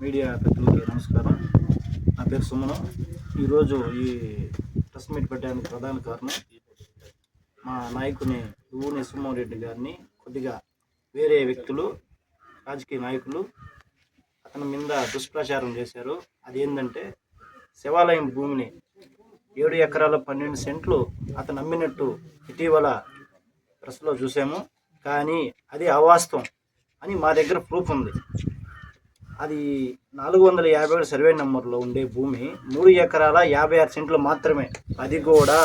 Media ప్రతినిధులకు నమస్కారం. నా పేరు సుమను. ఈరోజు ఈ ప్రెస్ మీట్ పెట్టడానికి ప్రధాన కారణం మా నాయకుని ఊని సుమ్మోహన్ రెడ్డి గారిని కొద్దిగా వేరే వ్యక్తులు, రాజకీయ నాయకులు అతని మీద దుష్ప్రచారం చేశారు. అదేంటంటే శివాలయం భూమిని 7 ఎకరాల 12 సెంట్లు అతను అమ్మినట్టు ఇటీవల ప్రెస్లో చూసాము. కానీ అది అవాస్తవం అని మా దగ్గర ప్రూఫ్ ఉంది. అది 457 సర్వే నెంబర్లో ఉండే భూమి 3 ఎకరాల 56 సెంట్లు మాత్రమే. అది కూడా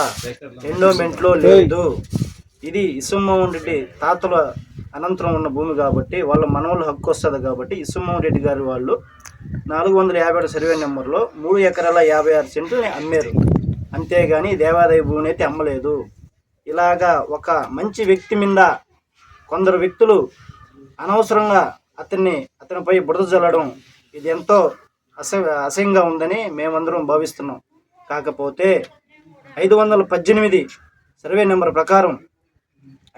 ఎండోమెంట్లో లేదు. ఇది ఇసుమ్మోహన్ రెడ్డి తాతల అనంతరం ఉన్న భూమి కాబట్టి వాళ్ళ మనవల హక్కు వస్తుంది కాబట్టి ఇసుమ్మోహన్ రెడ్డి గారి వాళ్ళు 457 సర్వే నెంబర్లో 3 ఎకరాల 56 సెంట్లని అమ్మారు. అంతేగాని దేవాదాయ భూమిని అయితే అమ్మలేదు. ఇలాగా ఒక మంచి వ్యక్తి మీద కొందరు వ్యక్తులు అనవసరంగా అతనిపై బురద జల్లడం ఇది ఎంతో అసహ్యంగా ఉందని మేమందరం భావిస్తున్నాం. కాకపోతే 518 సర్వే నెంబర్ ప్రకారం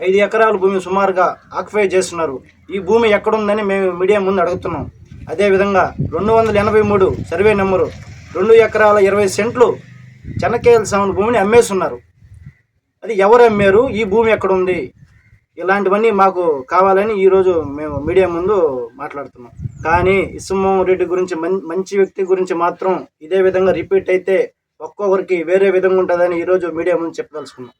5 ఎకరాల భూమి సుమారుగా ఆక్యుపై చేస్తున్నారు. ఈ భూమి ఎక్కడుందని మేము మీడియా ముందు అడుగుతున్నాం. అదేవిధంగా 283 సర్వే నెంబరు 2 ఎకరాల 20 సెంట్లు చెన్నకేఎల్ స్వామి భూమిని అమ్మేస్తున్నారు. అది ఎవరు అమ్మారు? ఈ భూమి ఎక్కడుంది? ఇలాంటివన్నీ మాకు కావాలని ఈరోజు మేము మీడియా ముందు మాట్లాడుతున్నాం. కానీ ఇసుమ్మోహన్ రెడ్డి గురించి మంచి వ్యక్తి గురించి మాత్రం ఇదే విధంగా రిపీట్ అయితే ఒక్కొక్కరికి వేరే విధంగా ఉంటుందని ఈరోజు మీడియా ముందు చెప్పదలుచుకున్నాం.